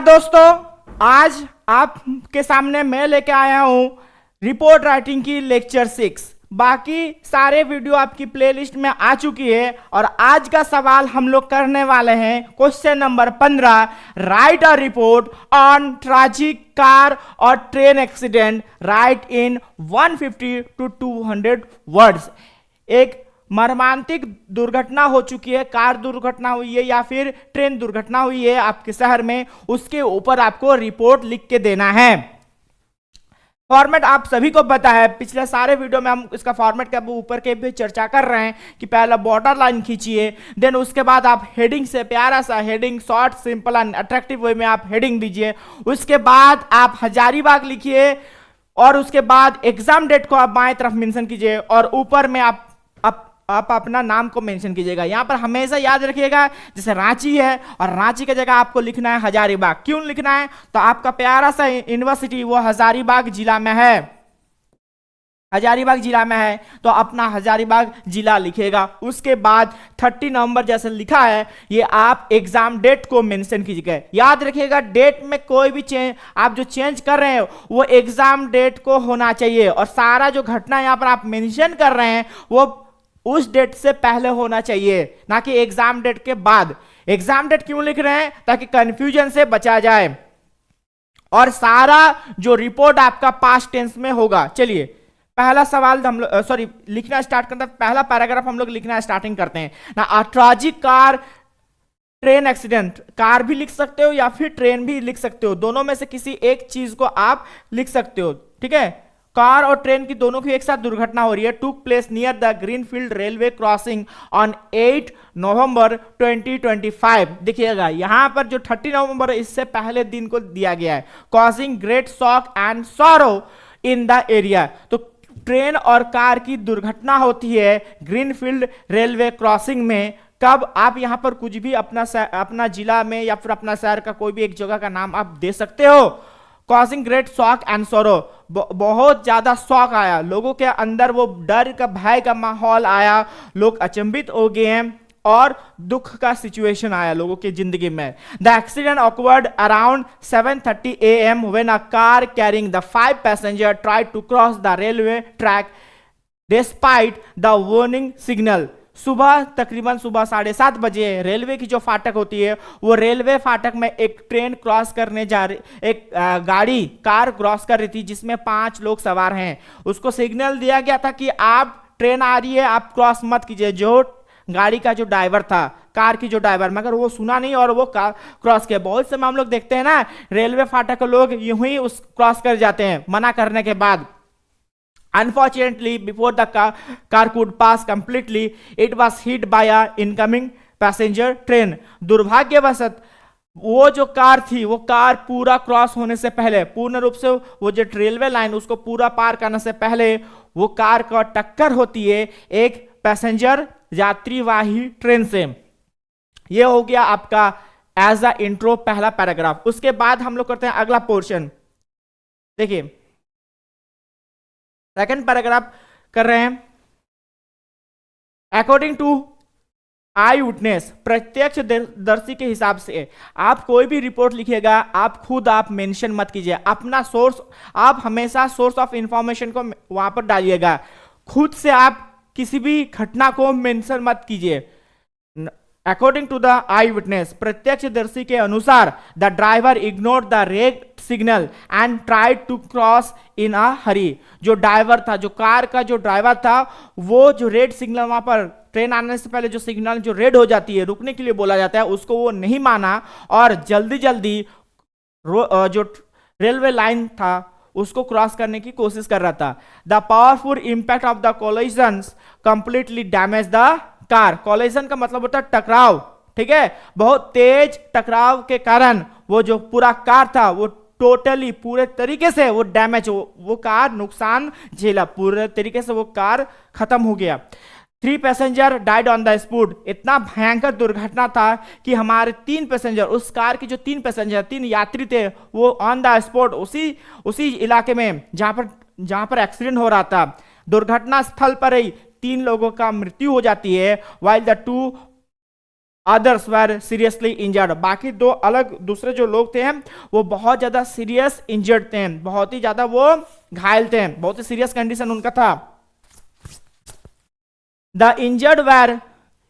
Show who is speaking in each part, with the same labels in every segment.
Speaker 1: दोस्तों, आज आपके सामने मैं लेके आया हूं रिपोर्ट राइटिंग की लेक्चर 6। बाकी सारे वीडियो आपकी प्लेलिस्ट में आ चुकी है और आज का सवाल हम लोग करने वाले हैं question number 15। Write a report on tragic car और train accident, write in 150 to 200 words. एक मर्मांतिक दुर्घटना हो चुकी है, कार दुर्घटना हुई है या फिर ट्रेन दुर्घटना हुई है आपके शहर में, उसके ऊपर आपको रिपोर्ट लिख के देना है। फॉर्मेट आप सभी को पता है, पिछले सारे वीडियो में हम इसका फॉर्मेट के ऊपर के भी चर्चा कर रहे हैं कि पहला बॉर्डर लाइन खींचिए, देन उसके बाद आप हेडिंग से प्यारा सा heading, short simple and attractive way में आप हेडिंग दीजिए। उसके बाद आप हजारीबाग लिखिए और उसके बाद एग्जाम डेट को आप बाएं तरफ मेंशन कीजिए और ऊपर में आप अपना नाम को मेंशन कीजिएगा। यहां पर हमेशा याद रखिएगा जैसे रांची है और रांची की जगह आपको लिखना है हजारीबाग। क्यों लिखना है? तो आपका प्यारा सा यूनिवर्सिटी वो हजारीबाग जिला में है, हजारीबाग जिला में है तो अपना हजारीबाग जिला लिखेगा। उसके बाद 30 नवंबर जैसे लिखा है ये आप एग्जाम डेट को मेंशन कीजिएगा। याद रखिएगा डेट में कोई भी चेंज आप जो चेंज कर रहे हैं वो एग्जाम डेट को होना चाहिए और सारा जो घटना यहां पर आप मेंशन कर रहे हैं वो उस डेट से पहले होना चाहिए, ना कि एग्जाम डेट के बाद। एग्जाम डेट क्यों लिख रहे हैं? ताकि कंफ्यूजन से बचा जाए और सारा जो रिपोर्ट आपका पास्ट टेंस में होगा। चलिए पहला सवाल हम लोग लिखना स्टार्ट करते हैं। पहला पैराग्राफ हम लोग लिखना स्टार्टिंग करते हैं ना। A tragic car train accident, car भी लिख सकते हो या फिर ट्रेन भी लिख सकते हो, दोनों में से किसी एक चीज को आप लिख सकते हो। ठीक है, कार और ट्रेन की दोनों की एक साथ दुर्घटना हो रही है। Took place near the greenfield railway crossing on 8 नवंबर 2025। देखिएगा यहां पर जो 30 नवंबर इससे पहले दिन को दिया गया है। Causing great shock and sorrow in the area, तो ट्रेन और कार की दुर्घटना होती है ग्रीनफील्ड रेलवे क्रॉसिंग में। कब? आप यहां पर कुछ भी अपना जिला में या फिर अपना शहर का कोई भी एक जगह का नाम आप दे सकते हो। Causing great shock and sorrow, बहुत ज्यादा शॉक आया लोगों के अंदर, वो डर का भय का माहौल आया, लोग अचंभित हो गए हैं और दुख का सिचुएशन आया लोगों की जिंदगी में। The accident occurred around 7:30 AM when a car carrying the 5 passenger tried to cross the railway track despite the warning signal. सुबह तकरीबन सुबह 7:30 बजे रेलवे की जो फाटक होती है वो रेलवे फाटक में एक ट्रेन क्रॉस करने जा रही, एक गाड़ी कार क्रॉस कर रही थी जिसमें 5 लोग सवार हैं। उसको सिग्नल दिया गया था कि आप ट्रेन आ रही है, आप क्रॉस मत कीजिए। जो गाड़ी का जो ड्राइवर था, कार की जो ड्राइवर, मगर वो सुना नहीं और वो क्रॉस किया। बहुत समय हम लोग देखते हैं ना रेलवे फाटक के लोग यूं ही उस क्रॉस कर जाते हैं मना करने के बाद। Unfortunately, before the car could pass completely, it was hit by a incoming passenger train. दुर्भाग्यवशत वो जो कार थी वो कार पूरा क्रॉस होने से पहले, पूर्ण रूप से वो जो रेलवे लाइन उसको पूरा पार करने से पहले वो कार का टक्कर होती है एक पैसेंजर यात्रीवाही ट्रेन से। ये हो गया आपका एज अ इंट्रो पहला पैराग्राफ। उसके बाद हम लोग करते हैं अगला पोर्शन। देखिए सेकंड पैराग्राफ कर रहे हैं। अकॉर्डिंग टू आई विटनेस, प्रत्यक्षदर्शी के हिसाब से आप कोई भी रिपोर्ट लिखिएगा आप मेंशन मत कीजिए। अपना सोर्स आप हमेशा सोर्स ऑफ इंफॉर्मेशन को वहां पर डालिएगा, खुद से आप किसी भी घटना को मेंशन मत कीजिए। According to the eye witness, प्रत्यक्षदर्शी के अनुसार the driver ignored the red signal and tried to cross in a hurry. जो ड्राइवर था, जो कार का जो ड्राइवर था, वो जो रेड सिग्नल वहां पर ट्रेन आने से पहले जो सिग्नल जो रेड हो जाती है, रुकने के लिए बोला जाता है, उसको वो नहीं माना और जल्दी जल्दी जो रेलवे लाइन था उसको क्रॉस करने की कोशिश कर रहा था। The powerful impact of the collisions completely damage the car. Collision का मतलब होता है टकराव, ठीक है। बहुत तेज टकराव के कारण वो जो पूरा कार था वो टोटली पूरे तरीके से वो डैमेज, वो कार नुकसान झेला, पूरे तरीके से वो कार खत्म हो गया। 3 passenger died on the spot. इतना भयंकर दुर्घटना था कि हमारे 3 पैसेंजर, उस कार के जो 3 पैसेंजर 3 यात्री थे वो ऑन द स्पॉट, उसी इलाके में जहां पर एक्सीडेंट हो रहा था, दुर्घटना स्थल पर ही 3 लोगों का मृत्यु हो जाती है। While the 2 others were seriously injured. बाकी दो अलग दूसरे जो लोग थे वो बहुत ज्यादा सीरियस इंजर्ड थे, बहुत ही ज्यादा वो घायल थे, बहुत ही सीरियस कंडीशन उनका था। The injured were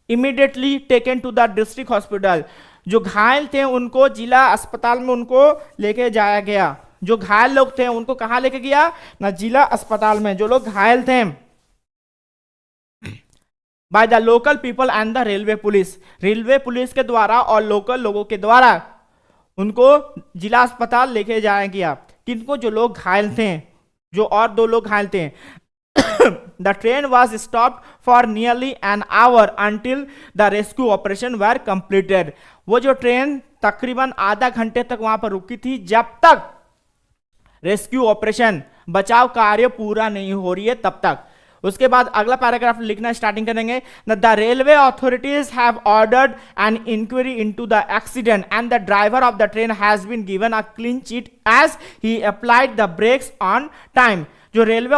Speaker 1: immediately taken to the district hospital. जो घायल थे उनको जिला अस्पताल में उनको लेके जाया गया। जो घायल लोग थे उनको कहां लेके गया ना, जिला अस्पताल में, जो लोग घायल थे। By the local people and the railway police. Railway police के द्वारा और लोकल लोगों के द्वारा उनको जिला अस्पताल लेके जाया गया। किनको, जो लोग घायल थे, जो और दो लोग घायल थे। The train was stopped for nearly an hour until the rescue operation were completed। वो जो ट्रेन तकरीबन आधा घंटे तक वहां पर रुकी थी, जब तक रेस्क्यू ऑपरेशन, बचाव कार्य पूरा नहीं हो रही है तब तक। उसके बाद अगला पैराग्राफ लिखना स्टार्टिंग करेंगे। The railway authorities have ordered an inquiry into the accident and the driver of the train has been given a clean chit as he applied the brakes on time. जो railway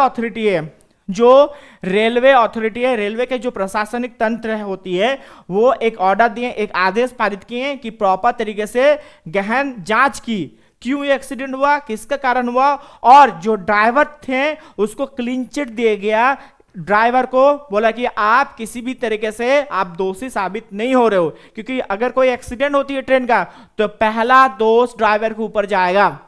Speaker 1: authority है, railway के जो प्रशासनिक तंत्र होती है, वो एक ऑर्डर दिए, एक आदेश पारित किए कि प्रॉपर तरीके से गहन जांच की, क्यों ये एक्सीडेंट हुआ, किसका कारण हुआ, और जो ड्राइवर थे उसको क्लीन चिट दिया गया। ड्राइवर को बोला कि आप किसी भी तरीके से आप दोषी साबित नहीं हो रहे हो, क्योंकि अगर कोई एक्सीडेंट होती है ट्रेन का तो पहला दोष ड्राइवर के ऊपर जाएगा।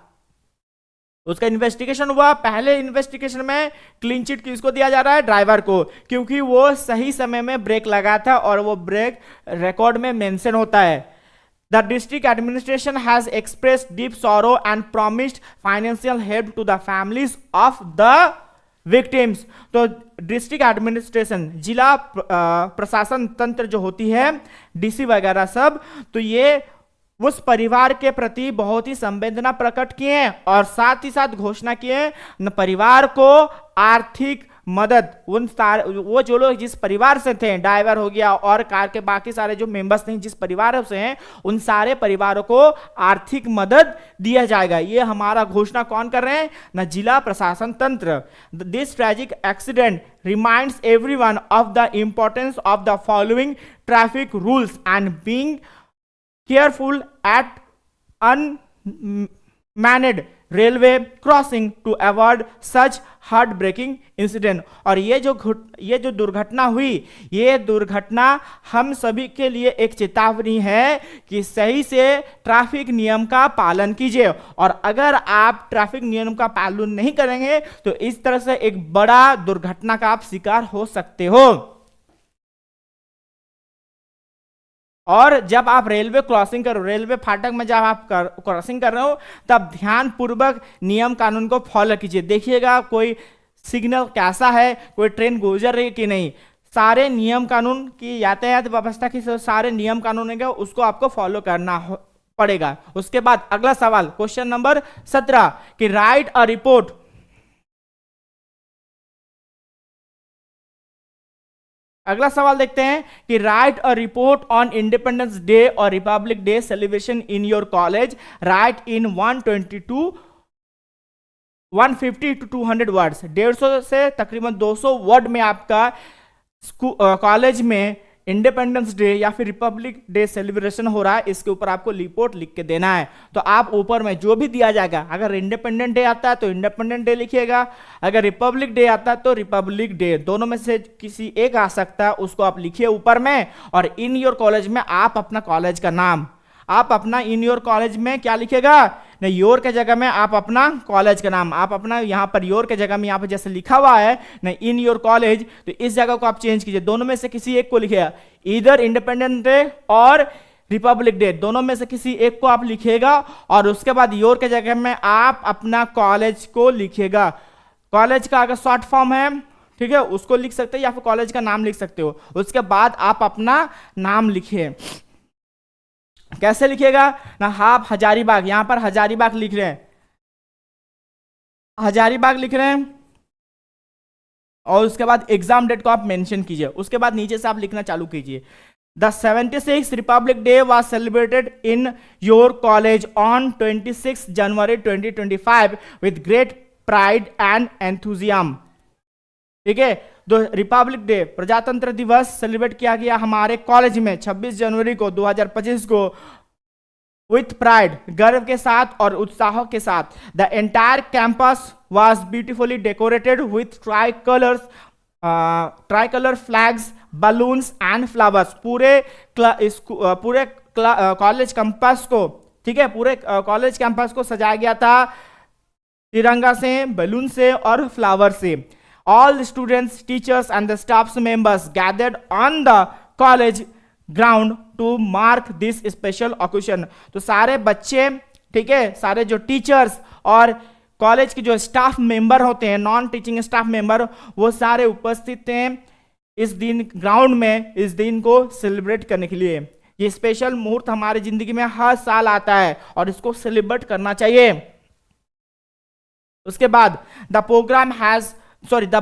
Speaker 1: उसका इन्वेस्टिगेशन हुआ, पहले इन्वेस्टिगेशन में क्लीन चिट किसको दिया जा रहा है, ड्राइवर को, क्योंकि वो सही समय में ब्रेक लगा था और वो ब्रेक रिकॉर्ड में मेंशन होता है। The district administration has expressed deep sorrow and promised financial help to the families of the victims. तो डिस्ट्रिक्ट एडमिनिस्ट्रेशन, जिला प्रशासन तंत्र जो होती है, डीसी वगैरह सब, तो ये उस परिवार के प्रति बहुत ही संवेदना प्रकट किए और साथ ही साथ घोषणा किए परिवार को आर्थिक मदद, वो जो लोग जिस परिवार से थे, ड्राइवर हो गया और कार के बाकी सारे जो मेंबर्स थे जिस परिवार से हैं, उन सारे परिवारों को आर्थिक मदद दिया जाएगा। ये हमारा घोषणा कौन कर रहे हैं ना, जिला प्रशासन तंत्र। This tragic accident reminds everyone of the importance of the following traffic rules and being careful at unmanned railway crossing to avoid such heart breaking incident. और ये जो दुर्घटना हुई, ये दुर्घटना हम सभी के लिए एक चेतावनी है कि सही से ट्रैफिक नियम का पालन कीजिए, और अगर आप ट्रैफिक नियम का पालन नहीं करेंगे तो इस तरह से एक बड़ा दुर्घटना का आप शिकार हो सकते हो। और जब आप रेलवे क्रॉसिंग करो, रेलवे फाटक में जब आप क्रॉसिंग कर रहे हो, तब ध्यान पूर्वक नियम कानून को फॉलो कीजिए। देखिएगा कोई सिग्नल कैसा है, कोई ट्रेन गुजर रही है कि नहीं, सारे नियम कानून की, यातायात व्यवस्था की सारे नियम कानून है उसको आपको फॉलो करना पड़ेगा। उसके बाद अगला सवाल, क्वेश्चन नंबर 17 कि राइट अ रिपोर्ट। अगला सवाल देखते हैं कि write a report on independence day और republic day celebration in your college, write in 150 to 200 words. 150 से तकरीबन 200 वर्ड में आपका कॉलेज में इंडिपेंडेंस डे या फिर रिपब्लिक डे सेलिब्रेशन हो रहा है, इसके ऊपर आपको रिपोर्ट लिख के देना है। तो आप ऊपर में जो भी दिया जाएगा, अगर इंडिपेंडेंट डे आता है तो इंडिपेंडेंट डे लिखिएगा, अगर रिपब्लिक डे आता है तो रिपब्लिक डे, दोनों में से किसी एक आ सकता है, उसको आप लिखिए ऊपर में। और इन योर कॉलेज में आप अपना कॉलेज का नाम, आप अपना इन योर कॉलेज में क्या लिखेगा ना, योर के जगह में आप अपना कॉलेज का नाम, आप अपना यहाँ पर योर के जगह में यहाँ पर जैसे लिखा हुआ है ना इन योर कॉलेज, तो इस जगह को आप चेंज कीजिए, दोनों में से किसी एक को लिखिएगा, इधर इंडिपेंडेंस डे और रिपब्लिक डे, दोनों में से किसी एक को आप लिखिएगा। और उसके बाद योर के जगह में आप अपना कॉलेज को लिखिएगा। कॉलेज का अगर शॉर्ट फॉर्म है, ठीक है, उसको लिख सकते हो या फिर कॉलेज का नाम लिख सकते हो। उसके बाद आप अपना नाम लिखिए। कैसे लिखिएगा ना, आप हजारीबाग, यहां पर हजारीबाग लिख रहे हैं, हजारीबाग लिख रहे हैं, और उसके बाद एग्जाम डेट को आप मेंशन कीजिए। उसके बाद नीचे से आप लिखना चालू कीजिए। The 76th Republic day was celebrated in your college on 26 January 2025 with great pride and enthusiasm. ठीक है, रिपब्लिक डे प्रजातंत्र दिवस सेलिब्रेट किया गया हमारे कॉलेज में 26 जनवरी को 2025 को विथ प्राइड, गर्व के साथ और उत्साह के साथ। The entire campus was beautifully decorated with try colour flags, balloons and flowers. पूरे कॉलेज कैंपस को, ठीक है, पूरे कॉलेज कैंपस को सजाया गया था तिरंगा से, बलून से और फ्लावर से। All students, teachers and the staff members gathered on the college ground to mark this special occasion. तो सारे बच्चे, ठीक है, सारे जो टीचर्स और कॉलेज के जो स्टाफ मेंबर होते हैं, नॉन टीचिंग स्टाफ मेंबर, वो सारे उपस्थित थे इस दिन ग्राउंड में, इस दिन को सेलिब्रेट करने के लिए। ये स्पेशल मुहूर्त हमारी जिंदगी में हर साल आता है और इसको सेलिब्रेट करना चाहिए। उसके बाद the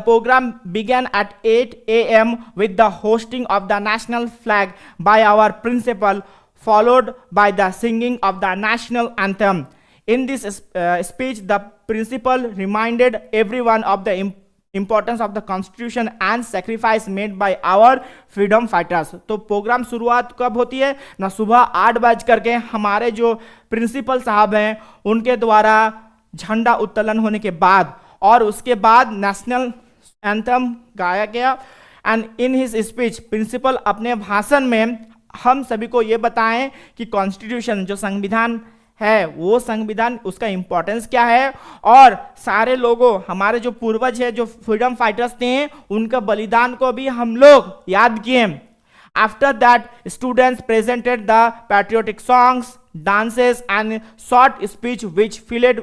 Speaker 1: program began at 8 a.m. with the hosting of the national flag by our principal, followed by the singing of the national anthem. In this speech, the principal reminded everyone of the importance of the constitution and sacrifice made by our freedom fighters. तो programme शुरुआत कब होती है ना, सुबह 8 बज करके हमारे जो प्रिंसिपल साहब हैं उनके द्वारा झंडा उत्तोलन होने के बाद, और उसके बाद नेशनल एंथम गाया गया। And in his speech, principal अपने भाषण में हम सभी को ये बताएं कि कॉन्स्टिट्यूशन जो संविधान है, वो संविधान, उसका इंपॉर्टेंस क्या है, और सारे लोगों, हमारे जो पूर्वज है, जो फ्रीडम फाइटर्स थे, उनका बलिदान को भी हम लोग याद किए। After that students presented the patriotic songs, dances and short speech which filled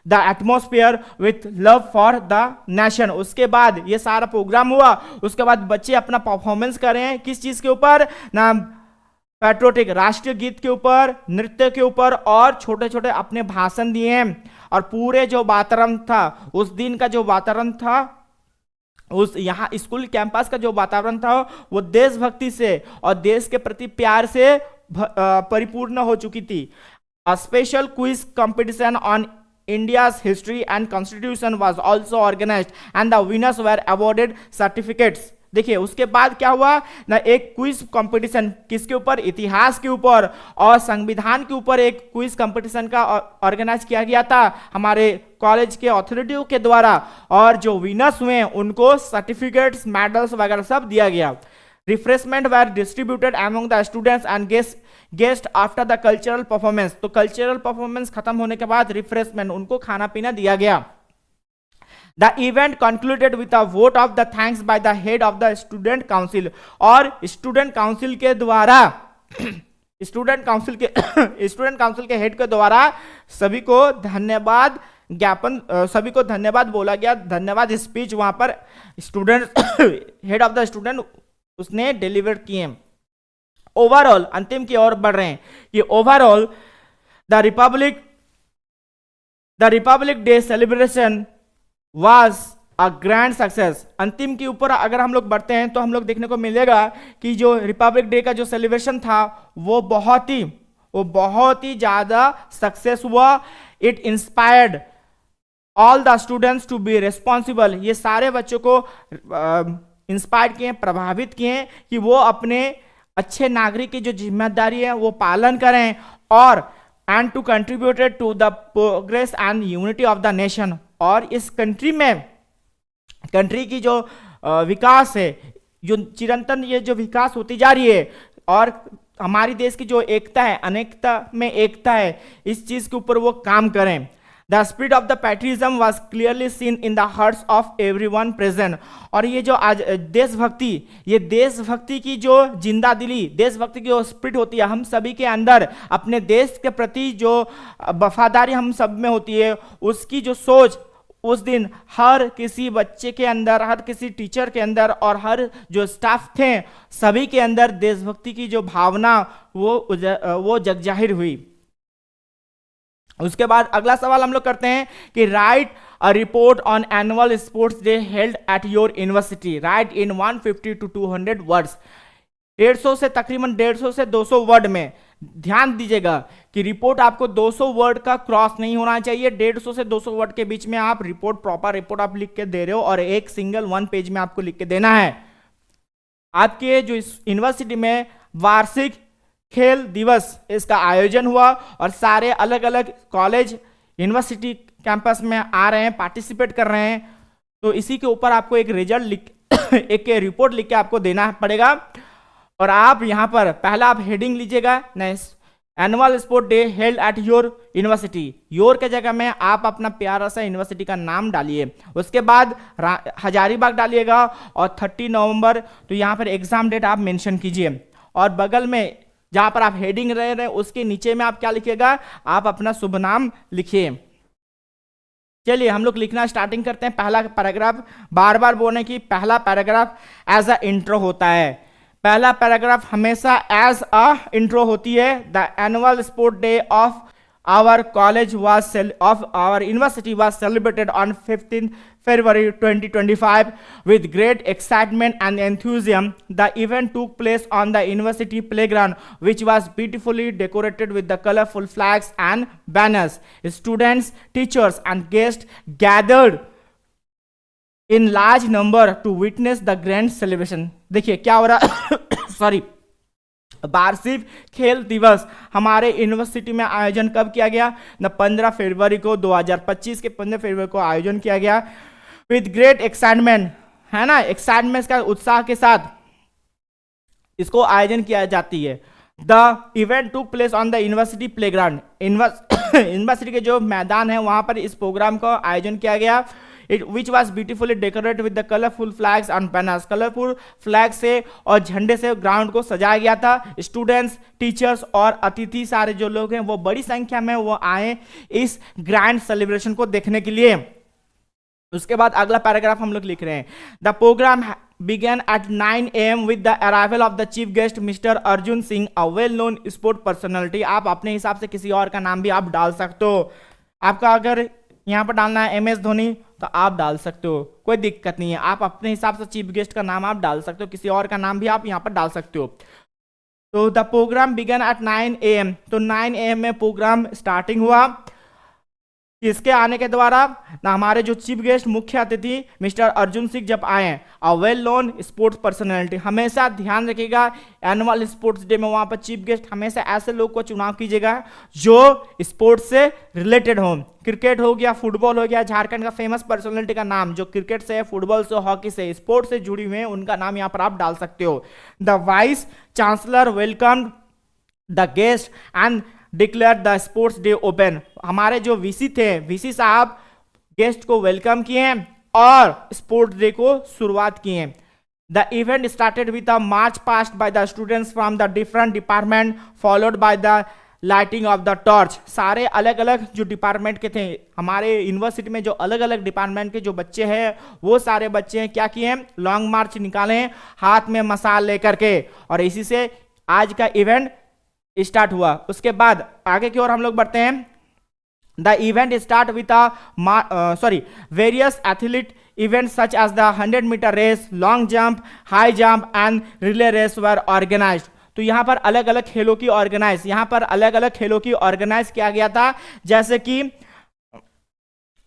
Speaker 1: the atmosphere with love for the nation. उसके बाद ये सारा प्रोग्राम हुआ, उसके बाद बच्चे अपना परफॉर्मेंस करें किस चीज के ऊपर ना, पैट्रियोटिक राष्ट्रीय गीत के ऊपर, नृत्य के ऊपर, और छोटे छोटे अपने भाषण दिए। और पूरे जो वातावरण था उस दिन का, जो वातावरण था उस यहाँ स्कूल कैंपस का जो वातावरण था, वो देशभक्ति से और देश के प्रति प्यार से परिपूर्ण हो चुकी थी। A special quiz competition on India's history and constitution was also organized and the winners were awarded certificates. देखिए उसके बाद क्या हुआ ना, एक क्विज कंपटीशन किसके ऊपर, इतिहास के ऊपर और संविधान के ऊपर एक क्विज कंपटीशन का ऑर्गेनाइज किया गया था हमारे कॉलेज के अथॉरिटियों के द्वारा, और जो विनर्स हुए उनको सर्टिफिकेट्स, मेडल्स वगैरह सब दिया गया। Refreshment were distributed among the students and guest after the cultural performance. तो कल्चरल परफॉर्मेंस खत्म होने के बाद रिफ्रेशमेंट, उनको खाना पीना दिया गया। The event concluded with a vote of the thanks by the head of the student council. और स्टूडेंट काउंसिल के द्वारा स्टूडेंट काउंसिल के हेड के द्वारा सभी को धन्यवाद ज्ञापन, सभी को धन्यवाद बोला गया। धन्यवाद स्पीच वहां पर student head of the student उसने डिलीवर किए। ओवरऑल अंतिम की ओर बढ़ रहे हैं कि overall the Republic day celebration was a grand success. अंतिम के ऊपर अगर हम लोग बढ़ते हैं तो हम लोग देखने को मिलेगा कि जो रिपब्लिक डे का जो सेलिब्रेशन था वो बहुत ही ज्यादा सक्सेस हुआ। It inspired all the students to be responsible. ये सारे बच्चों को इंस्पायर किए, प्रभावित किए कि वो अपने अच्छे नागरिक की जो जिम्मेदारी है वो पालन करें, और and to contributed to the progress and unity of the nation. और इस कंट्री की जो विकास है, जो चिरंतन ये जो विकास होती जा रही है, और हमारी देश की जो एकता है, अनेकता में एकता है, इस चीज के ऊपर वो काम करें। The spirit of the patriotism was clearly seen in the hearts of everyone present. और ये जो आज देशभक्ति, ये देशभक्ति की जो जिंदा दिली, देशभक्ति की जो स्पिरिट होती है हम सभी के अंदर, अपने देश के प्रति जो वफादारी हम सब में होती है, उसकी जो सोच उस दिन हर किसी बच्चे के अंदर, हर किसी टीचर के अंदर और हर जो स्टाफ थे सभी के अंदर देशभक्ति की जो भावना वो जगजाहिर हुई। उसके बाद अगला सवाल हम लोग करते हैं कि write a report on annual sports day held at your university. Right in 150 to 200 words. 150 से तकरीबन 150 से 200 वर्ड में ध्यान दीजिएगा कि रिपोर्ट आपको 200 वर्ड का क्रॉस नहीं होना चाहिए। 150 से 200 वर्ड के बीच में आप रिपोर्ट, प्रॉपर रिपोर्ट आप लिख के दे रहे हो और एक सिंगल 1 पेज में आपको लिख के देना है। आपके जो इस यूनिवर्सिटी में वार्षिक खेल दिवस इसका आयोजन हुआ और सारे अलग अलग कॉलेज यूनिवर्सिटी कैंपस में आ रहे हैं, पार्टिसिपेट कर रहे हैं। तो इसी के ऊपर आपको एक रिजल्ट लिख एक रिपोर्ट लिख के आपको देना पड़ेगा। और आप यहाँ पर पहला आप हेडिंग लीजिएगा, annual sport day held at your university. Your के जगह में आप अपना प्यारा सा यूनिवर्सिटी का नाम डालिए। उसके बाद हजारीबाग डालिएगा और 30 नवंबर तो यहाँ पर एग्जाम डेट आप मेंशन कीजिए। और बगल में जहाँ पर आप हेडिंग रह रहे हैं उसके नीचे में आप क्या लिखिएगा, आप अपना शुभ नाम लिखिए। चलिए हम लोग लिखना स्टार्टिंग करते हैं। पहला पैराग्राफ, बार बार बोलने की, पहला पैराग्राफ एज अ इंट्रो होता है। पहला पैराग्राफ हमेशा एज अ इंट्रो होती है। The annual sport day of our college of our university was celebrated on 15 February 2025 with great excitement and enthusiasm. The event took place on the university playground, which was beautifully decorated with the colorful flags and banners. Students, teachers, and guests gathered in large number to witness the grand celebration. देखिए क्या हो रहा sorry, वार्षिक खेल दिवस हमारे university में आयोजन कब किया गया? 15 फरवरी को 2025 के 15 फरवरी को आयोजन किया गया। विद ग्रेट एक्साइटमेंट, है ना, एक्साइटमेंट का उत्साह के साथ इसको आयोजन किया जाती है। The event took place on the university playground, university के जो मैदान है वहां पर इस प्रोग्राम का आयोजन किया गया। which was beautifully decorated with the colorful flags and banners. Colourful flag से और झंडे से ग्राउंड को सजाया गया था। स्टूडेंट्स, टीचर्स और अतिथि सारे जो लोग हैं वो बड़ी संख्या में वो आए इस ग्रैंड सेलिब्रेशन को देखने के लिए। उसके बाद अगला पैराग्राफ हम लोग लिख रहे हैं। The program began at 9 AM with the arrival of the chief guest Mr. Arjun Singh, a well-known sport personality. आप अपने हिसाब से किसी और का नाम भी आप डाल सकते हो। आपका अगर यहाँ पर डालना है MS धोनी तो आप डाल सकते हो, कोई दिक्कत नहीं है। आप अपने हिसाब से चीफ गेस्ट का नाम आप डाल सकते हो, किसी और का नाम भी आप यहाँ पर डाल सकते हो। तो the program began at 9 AM, तो 9 AM में प्रोग्राम स्टार्टिंग हुआ। इसके आने के द्वारा ना हमारे जो चीफ गेस्ट मुख्य अतिथि मिस्टर अर्जुन सिंह जब आए, a well known sports personality. हमेशा ध्यान रखिएगा एनुअल स्पोर्ट्स डे में वहाँ पर चीफ गेस्ट हमेशा ऐसे लोग को चुनाव कीजिएगा जो स्पोर्ट्स से रिलेटेड हो। क्रिकेट हो गया, फुटबॉल हो गया, झारखंड का फेमस पर्सनैलिटी का नाम जो क्रिकेट से, फुटबॉल से, हॉकी से, स्पोर्ट्स से जुड़ी हुई है उनका नाम यहाँ पर आप डाल सकते हो। The vice chancellor welcome the guest and declare the sports day open. हमारे जो वीसी थे, वीसी साहब गेस्ट को वेलकम किए और स्पोर्ट्स डे को शुरुआत किए। The event started with a march passed by the students from the different department followed by the lighting of the torch. सारे अलग अलग जो डिपार्टमेंट के थे, हमारे यूनिवर्सिटी में जो अलग अलग डिपार्टमेंट के जो बच्चे हैं वो सारे बच्चे हैं क्या किए, लॉन्ग मार्च निकाले हाथ में मशाल लेकर के, और इसी से आज का इवेंट स्टार्ट हुआ। उसके बाद आगे की ओर हम लोग बढ़ते हैं। The event start with various athlete event such as the 100 meter race, long jump, high jump and relay race were organized. तो यहाँ पर अलग अलग खेलों की ऑर्गेनाइज किया गया था, जैसे कि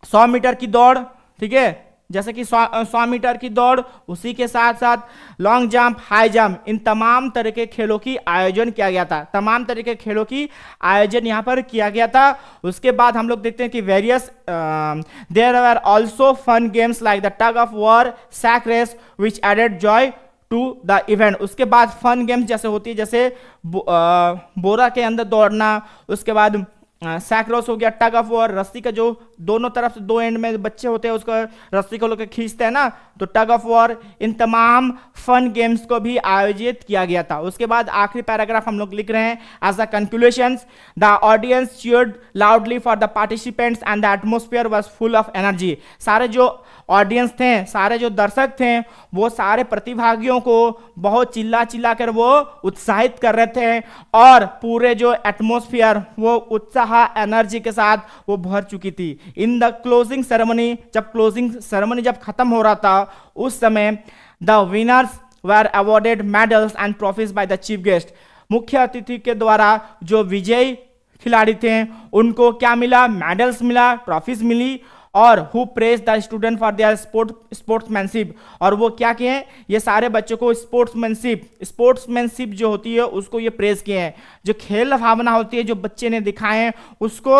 Speaker 1: 100 मीटर की दौड़, ठीक है, जैसे कि 100 मीटर की दौड़, उसी के साथ साथ लॉन्ग जंप, हाई जंप, इन तमाम तरह के खेलों की आयोजन किया गया था। तमाम तरह के खेलों की आयोजन यहाँ पर किया गया था। उसके बाद हम लोग देखते हैं कि various there are also fun games like the tug of war, sack race which added joy to the event. उसके बाद फन गेम्स जैसे होती है, जैसे बोरा के अंदर दौड़ना, उसके बाद सैक्रॉस हो गया, टग ऑफ वॉर, रस्सी का जो दोनों तरफ से दो एंड में बच्चे होते हैं उसको रस्सी को लोग खींचते हैं ना, तो टग ऑफ वॉर, इन तमाम फन गेम्स को भी आयोजित किया गया था। उसके बाद आखिरी पैराग्राफ हम लोग लिख रहे हैं। As the conclusions the audience cheered loudly for the participants and the atmosphere was full of energy. सारे जो ऑडियंस थे, सारे जो दर्शक थे, वो सारे प्रतिभागियों को बहुत चिल्ला चिल्ला कर वो उत्साहित कर रहे थे और पूरे जो एटमोस्फियर वो उत्साह एनर्जी के साथ वो भर चुकी थी। इन द क्लोजिंग सेरेमनी, जब क्लोजिंग सेरेमनी जब खत्म हो रहा था उस समय the winners were awarded medals and trophies by the chief guest. मुख्य अतिथि के द्वारा जो विजयी खिलाड़ी थे उनको क्या मिला, मेडल्स मिला, ट्रॉफीज मिली, और who praise the student for their sportsmanship, और वो क्या किए हैं, ये सारे बच्चों को स्पोर्ट्समैनशिप जो होती है उसको ये प्रेज किए हैं। जो खेल भावना होती है जो बच्चे ने दिखाए हैं उसको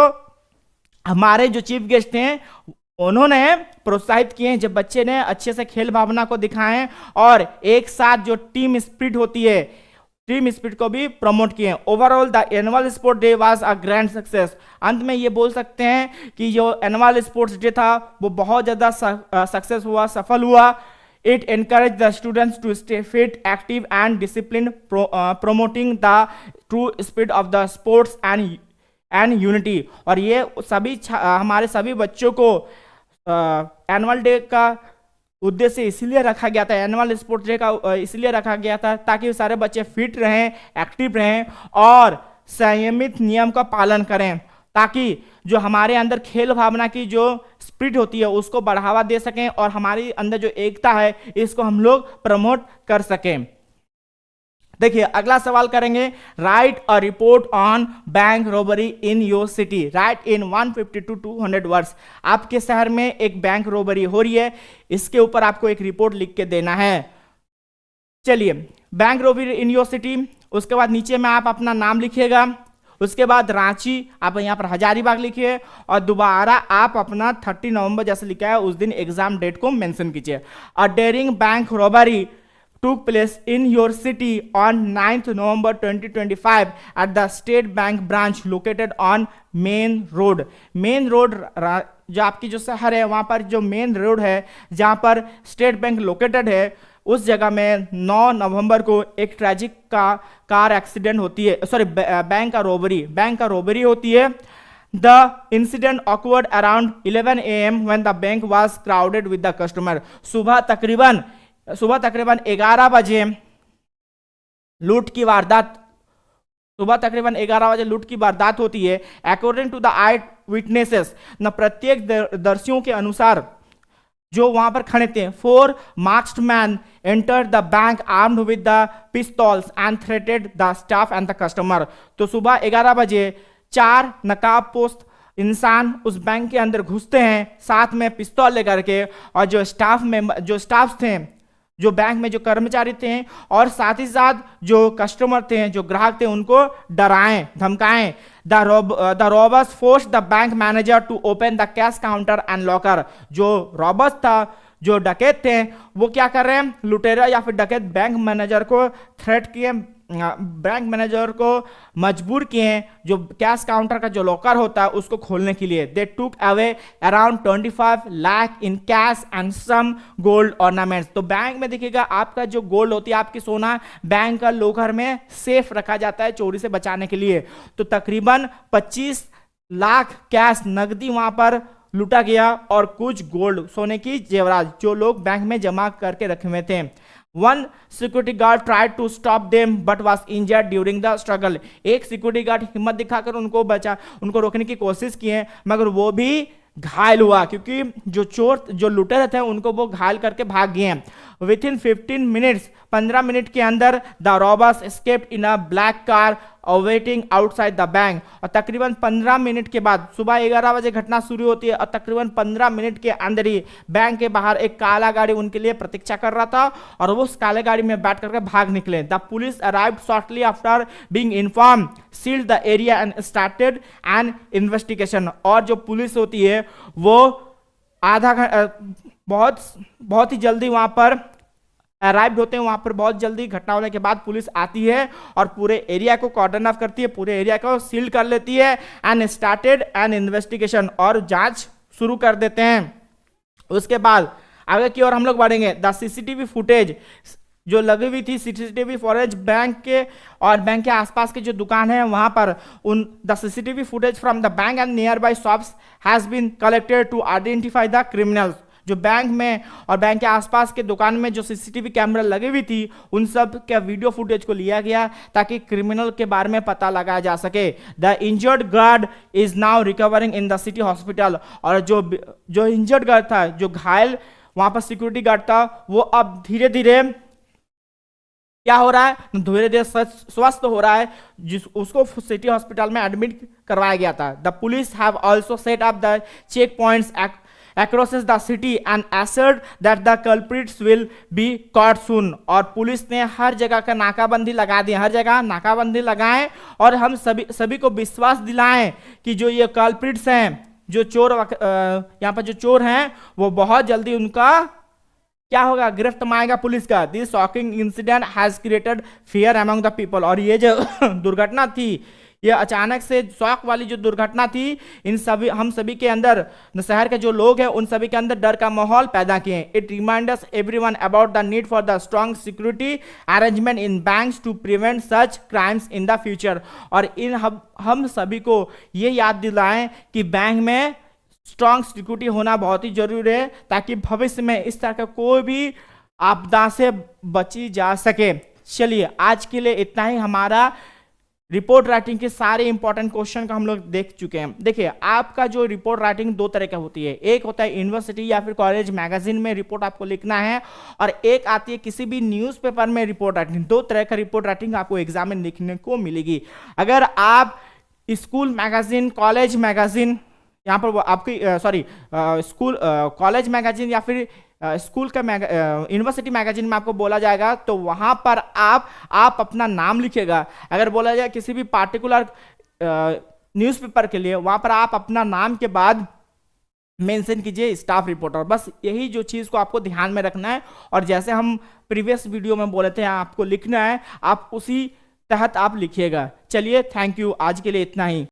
Speaker 1: हमारे जो चीफ गेस्ट हैं उन्होंने प्रोत्साहित किए हैं। जब बच्चे ने अच्छे से खेल भावना को दिखाए हैं और एक साथ जो टीम स्पिरिट होती है, टीम स्पिरिट को भी प्रमोट किए। Overall the annual sport day was a grand success. अंत में ये बोल सकते हैं कि जो एनुअल स्पोर्ट्स डे था वो बहुत ज़्यादा सक्सेस हुआ, सफल हुआ। It encourage the students to stay fit, active and discipline, promoting the true spirit of the sports and unity. और ये सभी हमारे सभी बच्चों को एनुअल डे का उद्देश्य इसीलिए रखा गया था, एनुअल स्पोर्ट्स डे का इसलिए रखा गया था ताकि सारे बच्चे फिट रहें, एक्टिव रहें और संयमित नियम का पालन करें, ताकि जो हमारे अंदर खेल भावना की जो स्पिरिट होती है उसको बढ़ावा दे सकें और हमारे अंदर जो एकता है इसको हम लोग प्रमोट कर सकें। देखिए अगला सवाल करेंगे, right a report on bank robbery in your city, right in 150 to 200 words. आपके शहर में एक बैंक रॉबरी हो रही है, इसके ऊपर आपको एक रिपोर्ट लिख के देना है। चलिए, bank robbery in your city, उसके बाद नीचे में आप अपना नाम लिखिएगा, उसके बाद रांची, आप यहाँ पर हजारीबाग लिखिए और दोबारा आप अपना 30 नवंबर जैसे लिखा है उस दिन एग्जाम डेट को मेंशन कीजिए। अ dairying bank robbery took place in your city on 9th November 2025 at the State Bank branch located on Main Road. Main Road जो आपकी जो शहर है वहाँ पर जो मेन रोड है जहाँ पर स्टेट बैंक लोकेटेड है उस जगह में 9 नवंबर को एक ट्रैजिक कार एक्सीडेंट होती है, सॉरी बैंक का रोबरी होती है। The incident occurred around 11 AM when the bank was crowded with the customer. सुबह तकरीबन 11 बजे लूट की वारदात होती है। According to the eyewitnesses, न प्रत्येक दर्शियों के अनुसार जो वहां पर खड़े थे, 4 masked men entered the bank armed with the pistols and threatened the staff and the customer. तो सुबह 11 बजे 4 नकाबपोश इंसान उस बैंक के अंदर घुसते हैं साथ में पिस्तौल लेकर के, और जो स्टाफ थे, जो बैंक में जो कर्मचारी थे और साथ ही साथ जो कस्टमर थे, जो ग्राहक थे, उनको डराएं, धमकाएं। The robbers force the bank manager to open the cash counter and locker. जो रॉबर्स था, जो डकैत थे, वो क्या कर रहे हैं, लुटेरा या फिर डकैत बैंक मैनेजर को थ्रेट किए, बैंक मैनेजर को मजबूर किए जो कैश काउंटर का जो लॉकर होता है उसको खोलने के लिए। They took away around 25 lakh in cash and some gold ornaments. तो बैंक में देखिएगा आपका जो गोल्ड होती है, आपकी सोना बैंक का लॉकर में सेफ रखा जाता है चोरी से बचाने के लिए। तो तकरीबन 25 लाख कैश नकदी वहां पर लूटा गया और कुछ गोल्ड, सोने की जेवरात जो लोग बैंक में जमा करके रखे हुए थे। One security guard tried to stop them but was injured during the struggle. एक सिक्योरिटी गार्ड हिम्मत दिखाकर उनको रोकने की कोशिश किए मगर वो भी घायल हुआ, क्योंकि जो लुटेरे थे उनको वो घायल करके भाग गए। Within 15 minutes, 15 मिनट के अंदर the robbers escaped in a black car awaiting outside the bank. और तकरीबन 15 मिनट के बाद, सुबह 11 बजे घटना शुरू होती है और तकरीबन 15 मिनट के अंदर ही बैंक के बाहर एक काला गाड़ी उनके लिए प्रतीक्षा कर रहा था और वो उस काले गाड़ी में बैठ करके भाग निकले। The police arrived shortly after being informed, sealed the area and started an investigation. और जो पुलिस होती है वो बहुत ही जल्दी वहां पर अराइव्ड होते हैं। वहां पर बहुत जल्दी घटना होने के बाद पुलिस आती है और पूरे एरिया को कॉर्डन ऑफ करती है, पूरे एरिया को सील कर लेती है एंड स्टार्टेड एन इन्वेस्टिगेशन, और जांच शुरू कर देते हैं। उसके बाद आगे की ओर हम लोग बढ़ेंगे। द सीसीटीवी फुटेज जो लगी हुई थी, सीसीटीवी फुटेज बैंक के और बैंक के आसपास के जो दुकान है वहां पर the CCTV footage from the bank and nearby shops has been collected to identify the criminals. जो बैंक में और बैंक के आसपास के दुकान में जो सीसीटीवी कैमरा लगी हुई थी उन सब के वीडियो फुटेज को लिया गया ताकि क्रिमिनल के बारे में पता लगाया जा सके। The injured guard is now recovering in the city hospital. और जो इंजर्ड गार्ड था, जो घायल वहां पर सिक्योरिटी गार्ड था, वो अब धीरे धीरे क्या हो रहा है, धीरे धीरे स्वस्थ हो रहा है, जिस उसको सिटी हॉस्पिटल में एडमिट करवाया गया था। The police have also set up the checkpoints across the city and assured that the culprits will be caught soon। और पुलिस ने हर जगह का नाकाबंदी लगा दी, हर जगह नाकाबंदी लगाएं और हम सभी को विश्वास दिलाएं कि जो ये कल्प्रिट्स हैं, जो चोर यहाँ पर जो चोर हैं, वो बहुत जल्दी उनका क्या होगा, गिरफ्त में आएगा पुलिस का। This shocking incident has created fear among the people. और ये जो दुर्घटना थी, ये अचानक से शौक वाली जो दुर्घटना थी, हम सभी के अंदर, शहर के जो लोग हैं उन सभी के अंदर डर का माहौल पैदा किए। It reminds everyone about the need for the strong security arrangement in banks to prevent such crimes in the future. और हम सभी को ये याद दिलाएं कि बैंक में स्ट्रॉन्ग सिक्योरिटी होना बहुत ही जरूरी है, ताकि भविष्य में इस तरह का कोई भी आपदा से बची जा सके। चलिए आज के लिए इतना ही। हमारा रिपोर्ट राइटिंग के सारे इंपॉर्टेंट क्वेश्चन का हम लोग देख चुके हैं। देखिए आपका जो रिपोर्ट राइटिंग दो तरह का होती है, एक होता है यूनिवर्सिटी या फिर कॉलेज मैगजीन में रिपोर्ट आपको लिखना है, और एक आती है किसी भी न्यूज़पेपर में रिपोर्ट राइटिंग। दो तरह का रिपोर्ट राइटिंग आपको एग्जाम में लिखने को मिलेगी। अगर आप स्कूल मैगजीन, कॉलेज मैगजीन, यहाँ पर आपकी स्कूल कॉलेज मैगजीन या फिर स्कूल का यूनिवर्सिटी मैगजीन में आपको बोला जाएगा, तो वहां पर आप अपना नाम लिखेगा। अगर बोला जाए किसी भी पार्टिकुलर न्यूज़पेपर के लिए, वहां पर आप अपना नाम के बाद मेंशन कीजिए स्टाफ रिपोर्टर। बस यही जो चीज़ को आपको ध्यान में रखना है, और जैसे हम प्रीवियस वीडियो में बोले थे आपको लिखना है, आप उसी तहत आप लिखिएगा। चलिए थैंक यू, आज के लिए इतना ही।